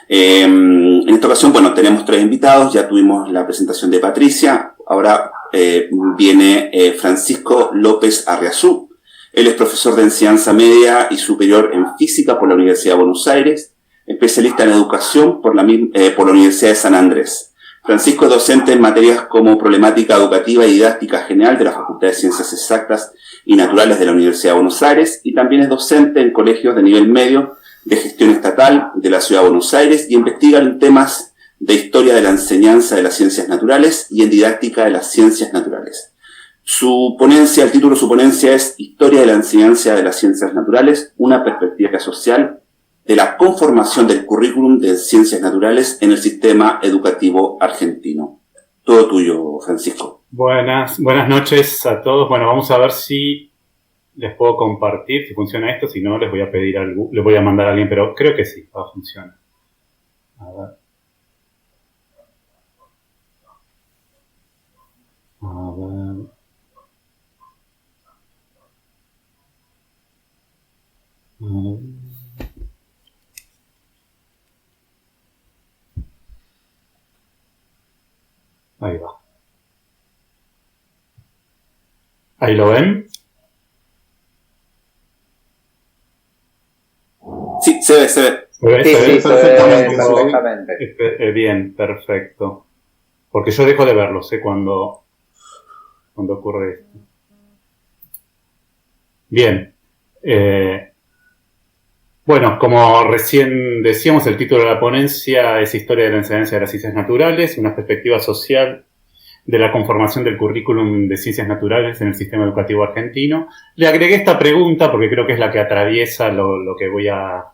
En esta ocasión, bueno, tenemos 3 invitados, ya tuvimos la presentación de Patricia, ahora viene Francisco López Arriazú. Él es profesor de enseñanza media y superior en física por la Universidad de Buenos Aires, especialista en educación por la Universidad de San Andrés. Francisco es docente en materias como problemática educativa y didáctica general de la Facultad de Ciencias Exactas y Naturales de la Universidad de Buenos Aires y también es docente en colegios de nivel medio de gestión estatal de la Ciudad de Buenos Aires y investiga en temas de historia de la enseñanza de las ciencias naturales y en didáctica de las ciencias naturales. El título de su ponencia es Historia de la enseñanza de las ciencias naturales, una perspectiva social de la conformación del currículum de ciencias naturales en el sistema educativo argentino. Todo tuyo, Francisco. Buenas noches a todos. Bueno, vamos a ver si les puedo compartir, si funciona esto. Si no, les voy a pedir algo, les voy a mandar a alguien, pero creo que sí, va a funcionar. A ver. Ahí va. ¿Ahí lo ven? Sí, se ve. Se ve perfectamente. Bien, perfecto. Porque yo dejo de verlo, sé cuando ocurre esto. Bien. Bueno, como recién decíamos, el título de la ponencia es Historia de la enseñanza de las ciencias naturales, una perspectiva social de la conformación del currículum de ciencias naturales en el sistema educativo argentino. Le agregué esta pregunta porque creo que es la que atraviesa lo que voy a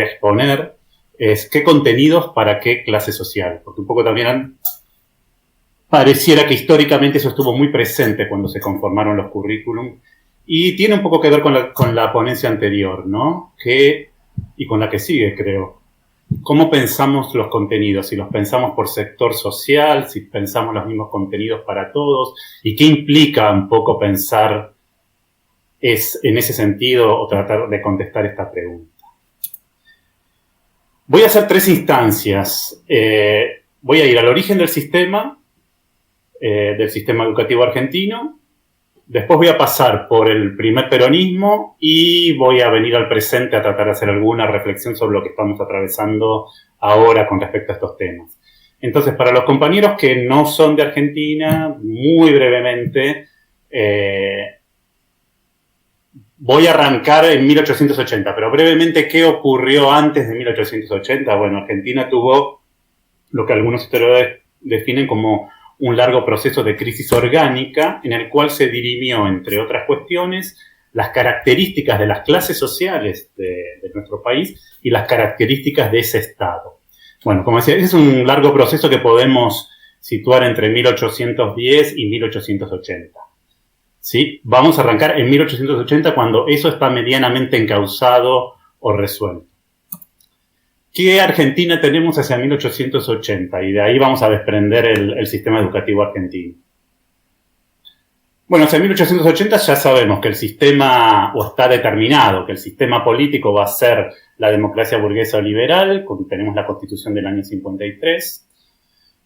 exponer, es ¿qué contenidos para qué clase social? Porque un poco también pareciera que históricamente eso estuvo muy presente cuando se conformaron los currículum. Y tiene un poco que ver con la ponencia anterior, ¿no? Y con la que sigue, creo. ¿Cómo pensamos los contenidos? Si los pensamos por sector social, si pensamos los mismos contenidos para todos, y qué implica un poco pensar en ese sentido o tratar de contestar esta pregunta. Voy a hacer 3 instancias. Voy a ir al origen del sistema educativo argentino. Después voy a pasar por el primer peronismo y voy a venir al presente a tratar de hacer alguna reflexión sobre lo que estamos atravesando ahora con respecto a estos temas. Entonces, para los compañeros que no son de Argentina, muy brevemente, voy a arrancar en 1880, pero brevemente, ¿qué ocurrió antes de 1880? Bueno, Argentina tuvo lo que algunos historiadores definen como un largo proceso de crisis orgánica en el cual se dirimió, entre otras cuestiones, las características de las clases sociales de nuestro país y las características de ese Estado. Bueno, como decía, ese es un largo proceso que podemos situar entre 1810 y 1880. ¿Sí? Vamos a arrancar en 1880 cuando eso está medianamente encauzado o resuelto. ¿Qué Argentina tenemos hacia 1880? Y de ahí vamos a desprender el sistema educativo argentino. Bueno, hacia 1880 ya sabemos que el sistema, o está determinado, que el sistema político va a ser la democracia burguesa o liberal, tenemos la Constitución del año 53.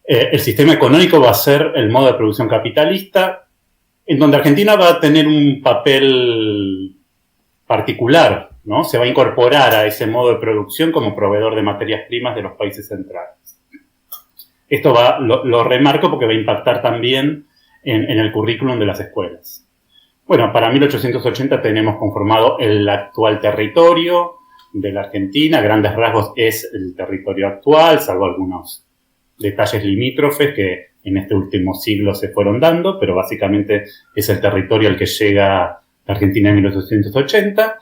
El sistema económico va a ser el modo de producción capitalista, en donde Argentina va a tener un papel particular, ¿no? Se va a incorporar a ese modo de producción como proveedor de materias primas de los países centrales. Esto lo remarco porque va a impactar también en el currículum de las escuelas. Bueno, para 1880 tenemos conformado el actual territorio de la Argentina. A grandes rasgos es el territorio actual, salvo algunos detalles limítrofes que en este último siglo se fueron dando, pero básicamente es el territorio al que llega la Argentina en 1880.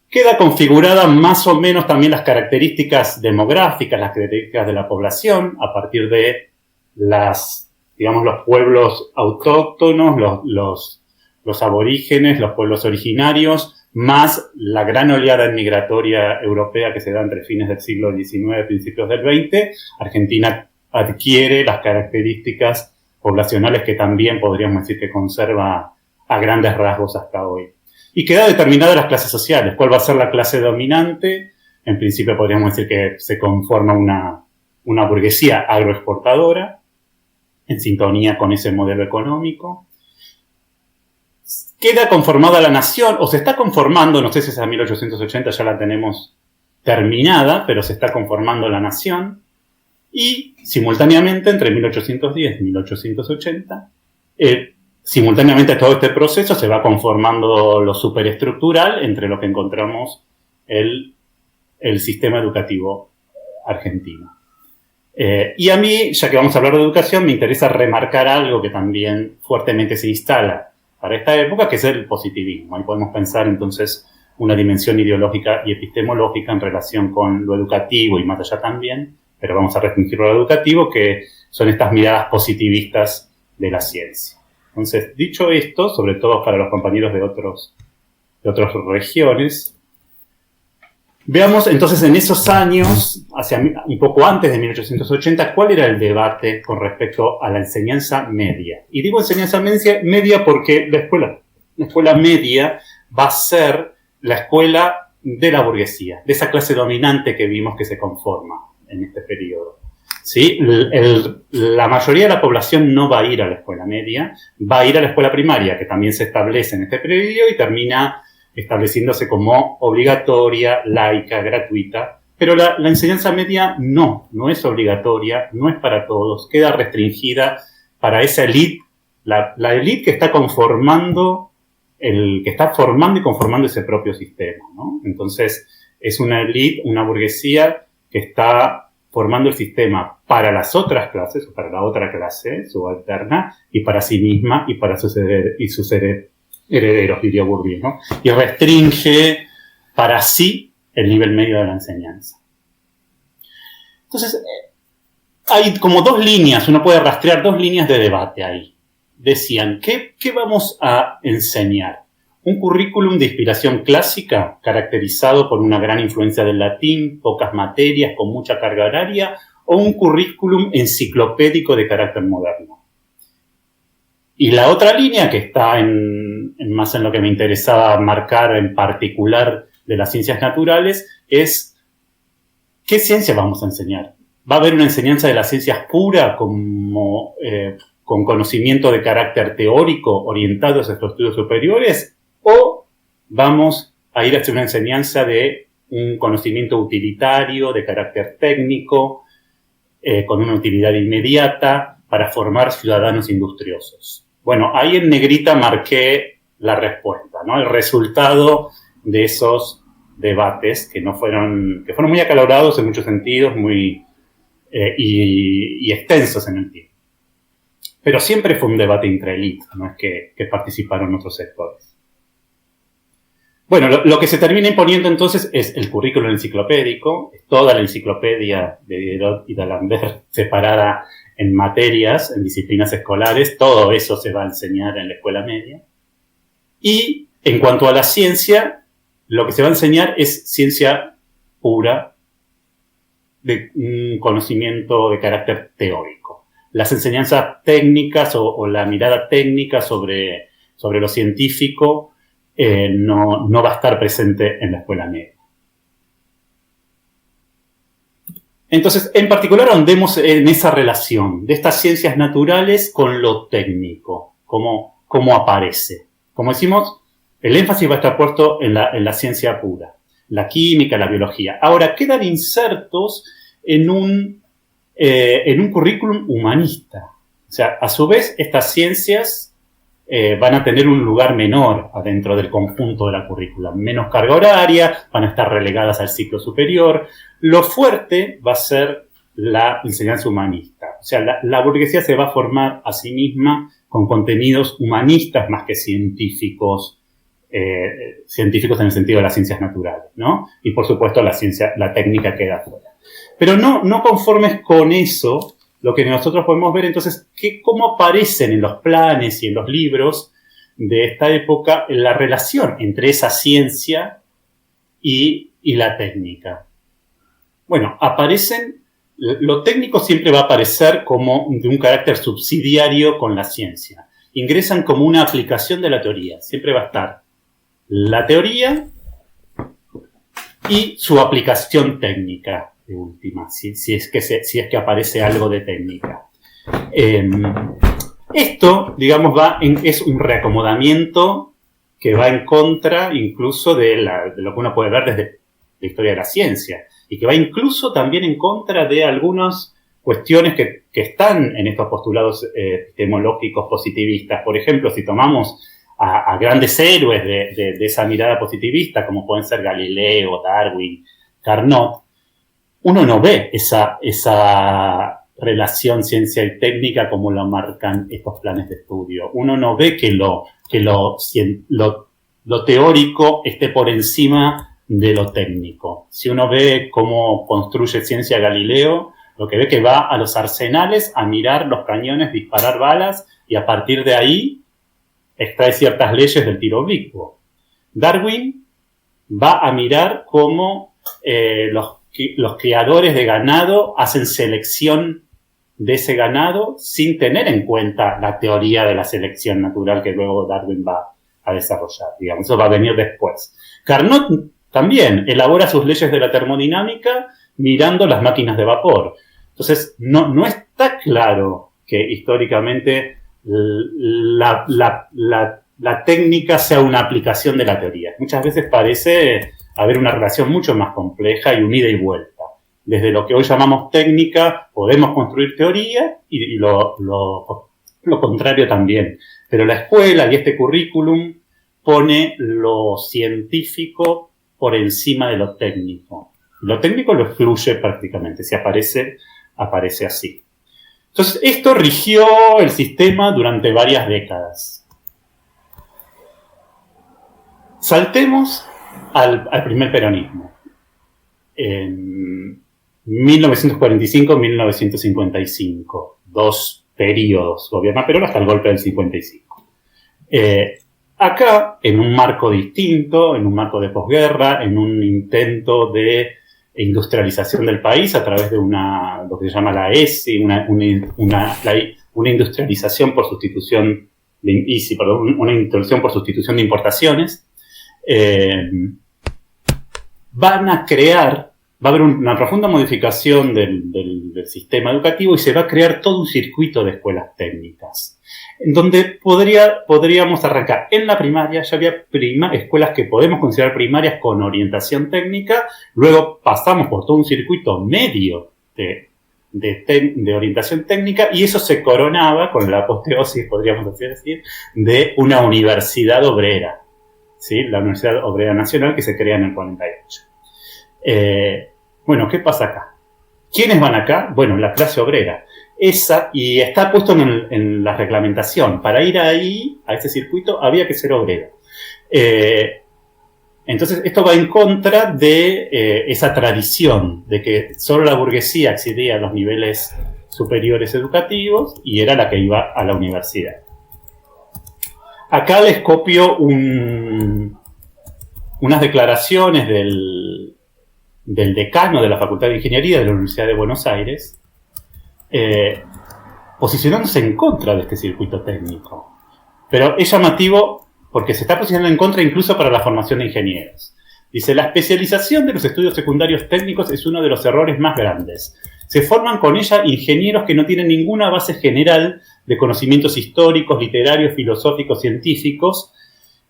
Queda configurada más o menos también las características demográficas, las características de la población, a partir de los pueblos autóctonos, los aborígenes, los pueblos originarios, más la gran oleada migratoria europea que se da entre fines del siglo XIX y principios del XX. Argentina adquiere las características poblacionales que también podríamos decir que conserva a grandes rasgos hasta hoy. Y queda determinada las clases sociales, cuál va a ser la clase dominante En principio podríamos decir que se conforma una burguesía agroexportadora, en sintonía con ese modelo económico. Queda conformada la nación, o se está conformando, no sé si esa 1880 ya la tenemos terminada, pero se está conformando la nación. Y simultáneamente, entre 1810 y 1880, simultáneamente a todo este proceso se va conformando lo superestructural, entre lo que encontramos el sistema educativo argentino. Y a mí, ya que vamos a hablar de educación, me interesa remarcar algo que también fuertemente se instala para esta época, que es el positivismo. Ahí podemos pensar entonces una dimensión ideológica y epistemológica en relación con lo educativo y más allá también, pero vamos a restringirlo a lo educativo, que son estas miradas positivistas de la ciencia. Entonces, dicho esto, sobre todo para los compañeros de otras regiones, veamos entonces en esos años, hacia un poco antes de 1880, cuál era el debate con respecto a la enseñanza media. Y digo enseñanza media porque la escuela media va a ser la escuela de la burguesía, de esa clase dominante que vimos que se conforma en este periodo. ¿Sí? La mayoría de la población no va a ir a la escuela media, va a ir a la escuela primaria, que también se establece en este periodo y termina estableciéndose como obligatoria, laica, gratuita, pero la enseñanza media no es obligatoria, no es para todos, queda restringida para esa élite, la élite que está formando y conformando ese propio sistema, ¿no? Entonces, es una élite, una burguesía que está formando el sistema para las otras clases, o para la otra clase subalterna, y para sí misma y para sus herederos, diría Bourdieu, ¿no? Y restringe para sí el nivel medio de la enseñanza. Entonces, hay como dos líneas, uno puede rastrear dos líneas de debate ahí. Decían, ¿qué vamos a enseñar? Un currículum de inspiración clásica, caracterizado por una gran influencia del latín, pocas materias, con mucha carga horaria, o un currículum enciclopédico de carácter moderno. Y la otra línea, que está más en lo que me interesaba marcar en particular de las ciencias naturales, es ¿qué ciencia vamos a enseñar? ¿Va a haber una enseñanza de las ciencias pura como con conocimiento de carácter teórico orientado hacia los estudios superiores? ¿O vamos a ir hacia una enseñanza de un conocimiento utilitario, de carácter técnico, con una utilidad inmediata para formar ciudadanos industriosos? Bueno, ahí en negrita marqué la respuesta, ¿no? El resultado de esos debates que fueron muy acalorados en muchos sentidos, y extensos en el tiempo. Pero siempre fue un debate entre élites, no es que participaron otros sectores. Bueno, lo que se termina imponiendo entonces es el currículo enciclopédico, toda la enciclopedia de Diderot y d'Alembert separada en materias, en disciplinas escolares, todo eso se va a enseñar en la escuela media. Y en cuanto a la ciencia, lo que se va a enseñar es ciencia pura, de un conocimiento de carácter teórico. Las enseñanzas técnicas o la mirada técnica sobre lo científico no va a estar presente en la escuela media. Entonces, en particular, ahondemos en esa relación de estas ciencias naturales con lo técnico, cómo aparece. Como decimos, el énfasis va a estar puesto en la ciencia pura, la química, la biología. Ahora, quedan insertos en un currículum humanista. O sea, a su vez, estas ciencias van a tener un lugar menor adentro del conjunto de la currícula, menos carga horaria, van a estar relegadas al ciclo superior. Lo fuerte va a ser la enseñanza humanista. O sea, la burguesía se va a formar a sí misma con contenidos humanistas más que científicos en el sentido de las ciencias naturales, ¿no? Y por supuesto la técnica queda fuera. Pero no conformes con eso, lo que nosotros podemos ver entonces, cómo aparecen en los planes y en los libros de esta época la relación entre esa ciencia y la técnica. Bueno, lo técnico siempre va a aparecer como de un carácter subsidiario con la ciencia. Ingresan como una aplicación de la teoría. Siempre va a estar la teoría y su aplicación técnica, de última, si es que aparece algo de técnica. Esto, digamos, es un reacomodamiento que va en contra incluso de lo que uno puede ver desde la historia de la ciencia, y que va incluso también en contra de algunas cuestiones que están en estos postulados epistemológicos positivistas. Por ejemplo, si tomamos a grandes héroes de esa mirada positivista, como pueden ser Galileo, Darwin, Carnot, uno no ve esa relación ciencia y técnica como lo marcan estos planes de estudio. Uno no ve que lo teórico esté por encima de lo técnico. Si uno ve cómo construye ciencia Galileo, lo que ve que va a los arsenales a mirar los cañones, disparar balas, y a partir de ahí extrae ciertas leyes del tiro oblicuo. Darwin va a mirar cómo los criadores de ganado hacen selección de ese ganado sin tener en cuenta la teoría de la selección natural que luego Darwin va a desarrollar. Digamos, eso va a venir después. Carnot también elabora sus leyes de la termodinámica mirando las máquinas de vapor. Entonces, no está claro que históricamente la técnica sea una aplicación de la teoría. Muchas veces parece haber una relación mucho más compleja y unida y vuelta. Desde lo que hoy llamamos técnica podemos construir teoría y lo contrario también. Pero la escuela y este currículum pone lo científico por encima de lo técnico. Lo técnico lo excluye prácticamente, si aparece así. Entonces, esto rigió el sistema durante varias décadas. Saltemos al primer peronismo. En 1945-1955, 2 periodos gobierna Perón hasta el golpe del 55. Acá, en un marco distinto, en un marco de posguerra, en un intento de industrialización del país a través de lo que se llama la ESI, una industrialización por sustitución una industrialización por sustitución de importaciones, va a haber una profunda modificación del sistema educativo y se va a crear todo un circuito de escuelas técnicas, en donde podríamos arrancar. En la primaria ya había escuelas que podemos considerar primarias con orientación técnica, luego pasamos por todo un circuito medio de orientación técnica, y eso se coronaba con la apoteosis, podríamos así decir, de una universidad obrera, ¿sí? La Universidad Obrera Nacional, que se crea en el 48. Bueno, ¿qué pasa acá? ¿Quiénes van acá? Bueno, la clase obrera. Y está puesto en la reglamentación. Para ir ahí, a ese circuito, había que ser obrero. Entonces, esto va en contra de esa tradición de que solo la burguesía accedía a los niveles superiores educativos y era la que iba a la universidad. Acá les copio unas declaraciones del decano de la Facultad de Ingeniería de la Universidad de Buenos Aires, posicionándose en contra de este circuito técnico. Pero es llamativo porque se está posicionando en contra incluso para la formación de ingenieros. Dice, la especialización de los estudios secundarios técnicos es uno de los errores más grandes. Se forman con ella ingenieros que no tienen ninguna base general de conocimientos históricos, literarios, filosóficos, científicos,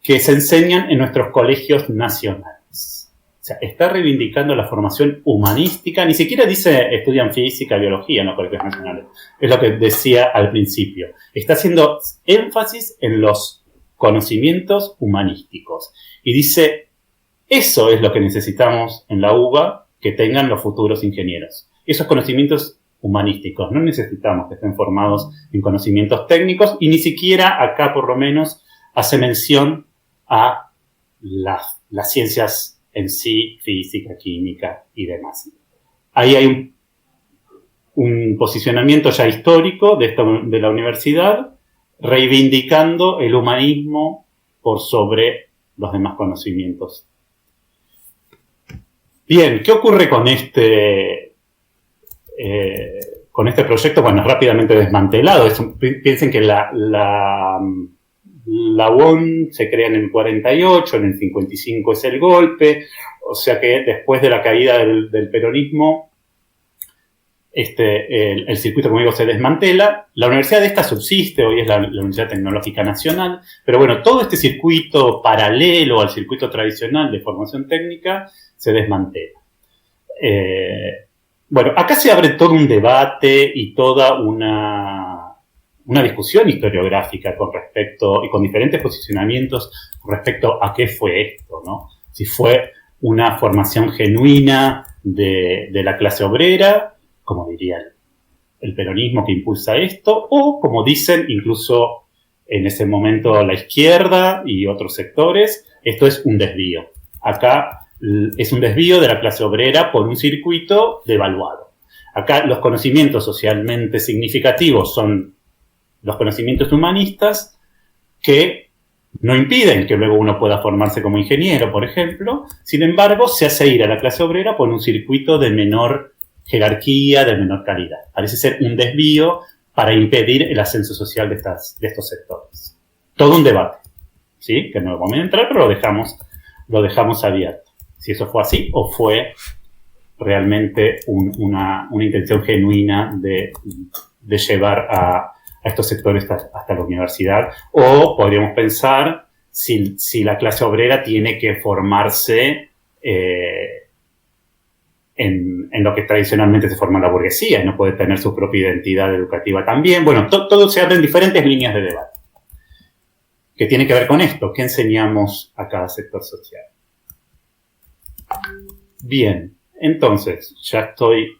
que se enseñan en nuestros colegios nacionales. O sea, está reivindicando la formación humanística, ni siquiera dice estudian física, biología en los colegios nacionales. Es lo que decía al principio. Está haciendo énfasis en los conocimientos humanísticos. Y dice, eso es lo que necesitamos en la UBA que tengan los futuros ingenieros. Esos conocimientos humanísticos. No necesitamos que estén formados en conocimientos técnicos, y ni siquiera acá, por lo menos, hace mención a las ciencias en sí, física, química y demás. Ahí hay un posicionamiento ya histórico de la universidad, reivindicando el humanismo por sobre los demás conocimientos. Bien, ¿qué ocurre con este proyecto? Bueno, es rápidamente desmantelado. Piensen que la UON se crea en el 48, en el 55 es el golpe, o sea que después de la caída del peronismo, el circuito, como digo, se desmantela. La universidad esta subsiste, hoy es la Universidad Tecnológica Nacional, pero bueno, todo este circuito paralelo al circuito tradicional de formación técnica se desmantela. Bueno, acá se abre todo un debate y toda una discusión historiográfica con respecto, y con diferentes posicionamientos con respecto a qué fue esto, ¿no? Si fue una formación genuina de la clase obrera, como diría el peronismo que impulsa esto, o como dicen incluso en ese momento la izquierda y otros sectores, esto es un desvío. Acá es un desvío de la clase obrera por un circuito devaluado. Acá los conocimientos socialmente significativos son los conocimientos humanistas que no impiden que luego uno pueda formarse como ingeniero, por ejemplo. Sin embargo, se hace ir a la clase obrera por un circuito de menor jerarquía, de menor calidad. Parece ser un desvío para impedir el ascenso social de estos sectores. Todo un debate, ¿sí? Que no vamos a entrar, pero lo dejamos abierto. Si eso fue así o fue realmente una intención genuina de llevar a estos sectores hasta la universidad, o podríamos pensar si la clase obrera tiene que formarse en lo que tradicionalmente se forma la burguesía y no puede tener su propia identidad educativa también. Bueno, todo se abren diferentes líneas de debate que tiene que ver con esto, ¿qué enseñamos a cada sector social? Bien, entonces, ya estoy,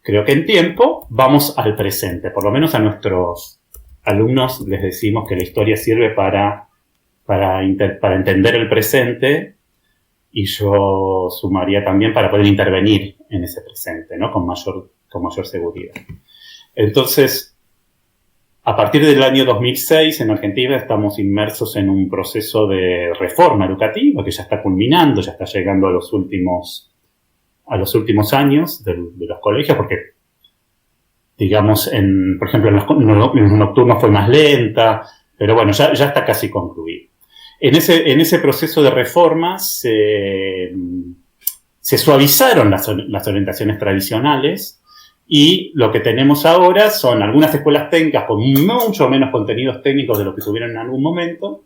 creo que en tiempo, vamos al presente. Por lo menos a nuestros alumnos les decimos que la historia sirve para entender el presente, y yo sumaría también para poder intervenir en ese presente, ¿no? Con mayor seguridad. Entonces, a partir del año 2006 en Argentina estamos inmersos en un proceso de reforma educativa que ya está culminando, ya está llegando a los últimos años de los colegios, porque, digamos, por ejemplo, en los nocturnos fue más lenta, pero bueno, ya está casi concluido. En ese proceso de reforma se suavizaron las orientaciones tradicionales, y lo que tenemos ahora son algunas escuelas técnicas con mucho menos contenidos técnicos de lo que tuvieron en algún momento,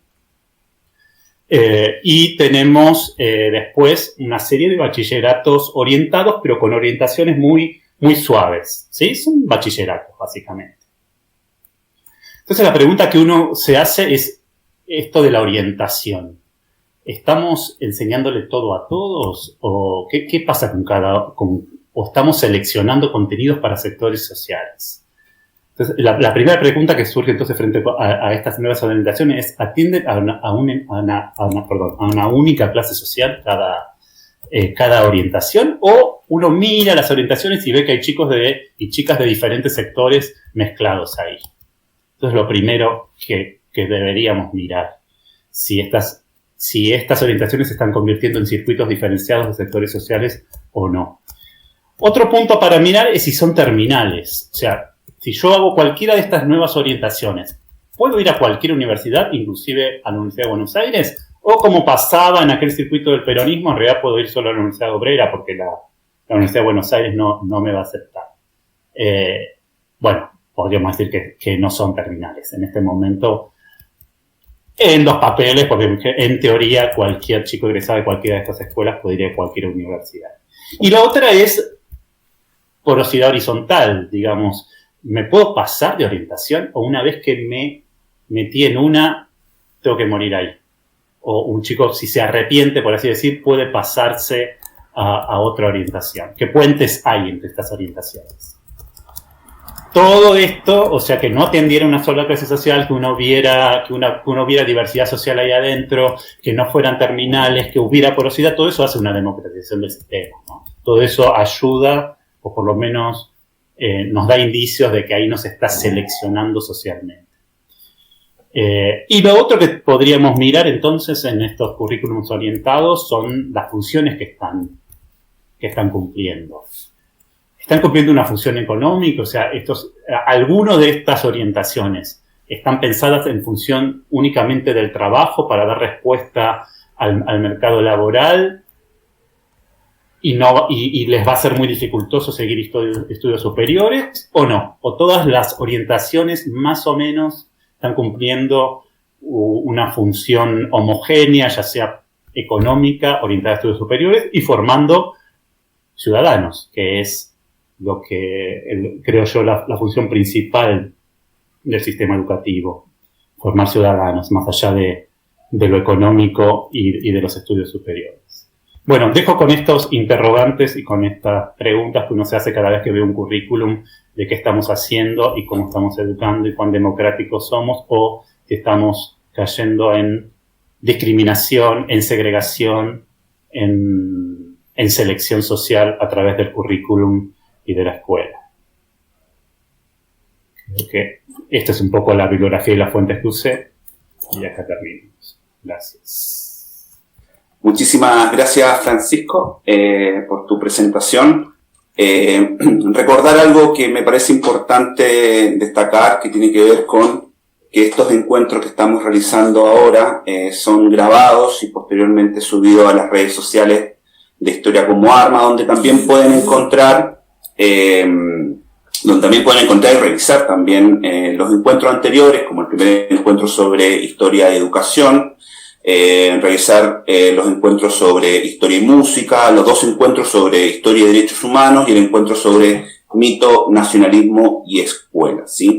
y tenemos después una serie de bachilleratos orientados, pero con orientaciones muy, muy suaves, ¿sí? Son bachilleratos, básicamente. Entonces la pregunta que uno se hace es esto de la orientación. ¿Estamos enseñándole todo a todos? ¿O qué pasa o estamos seleccionando contenidos para sectores sociales? Entonces, la primera pregunta que surge entonces frente a estas nuevas orientaciones es: ¿atienden a una única clase social cada orientación? ¿O uno mira las orientaciones y ve que hay chicos y chicas de diferentes sectores mezclados ahí? Entonces, lo primero que deberíamos mirar, si estas orientaciones se están convirtiendo en circuitos diferenciados de sectores sociales o no. Otro punto para mirar es si son terminales. O sea, si yo hago cualquiera de estas nuevas orientaciones, ¿puedo ir a cualquier universidad, inclusive a la Universidad de Buenos Aires? O como pasaba en aquel circuito del peronismo, en realidad puedo ir solo a la Universidad Obrera porque la Universidad de Buenos Aires no me va a aceptar. Bueno, podríamos decir que no son terminales. En este momento, en los papeles, porque en teoría cualquier chico egresado de cualquiera de estas escuelas puede ir a cualquier universidad. Y la otra es porosidad horizontal, digamos. ¿Me puedo pasar de orientación o una vez que me metí en una, tengo que morir ahí? O un chico, si se arrepiente, por así decir, puede pasarse a otra orientación. ¿Qué puentes hay entre estas orientaciones? Todo esto, o sea, que no atendiera una sola clase social, que uno viera diversidad social ahí adentro, que no fueran terminales, que hubiera porosidad, todo eso hace una democratización del sistema, ¿no? Todo eso ayuda, o por lo menos nos da indicios de que ahí no se está seleccionando socialmente. Y lo otro que podríamos mirar entonces en estos currículums orientados son las funciones que están cumpliendo. ¿Están cumpliendo una función económica? O sea, alguno de estas orientaciones están pensadas en función únicamente del trabajo para dar respuesta al mercado laboral y les va a ser muy dificultoso seguir estudios superiores, o no, o todas las orientaciones más o menos están cumpliendo una función homogénea, ya sea económica, orientada a estudios superiores y formando ciudadanos, que es lo que creo yo la función principal del sistema educativo, formar ciudadanos más allá de lo económico y de los estudios superiores. Bueno, dejo con estos interrogantes y con estas preguntas que uno se hace cada vez que ve un currículum de qué estamos haciendo y cómo estamos educando y cuán democráticos somos, o si estamos cayendo en discriminación, en segregación, en selección social a través del currículum y de la escuela. Creo que esta es un poco la bibliografía y las fuentes que usé, y acá terminamos. Gracias. Muchísimas gracias, Francisco, por tu presentación. Recordar algo que me parece importante destacar, que tiene que ver con que estos encuentros que estamos realizando ahora son grabados y posteriormente subidos a las redes sociales de Historia como Arma, donde también pueden encontrar y revisar también los encuentros anteriores, como el primer encuentro sobre historia y educación, revisar los encuentros sobre historia y música, los dos encuentros sobre historia y derechos humanos y el encuentro sobre mito, nacionalismo y escuela, ¿sí?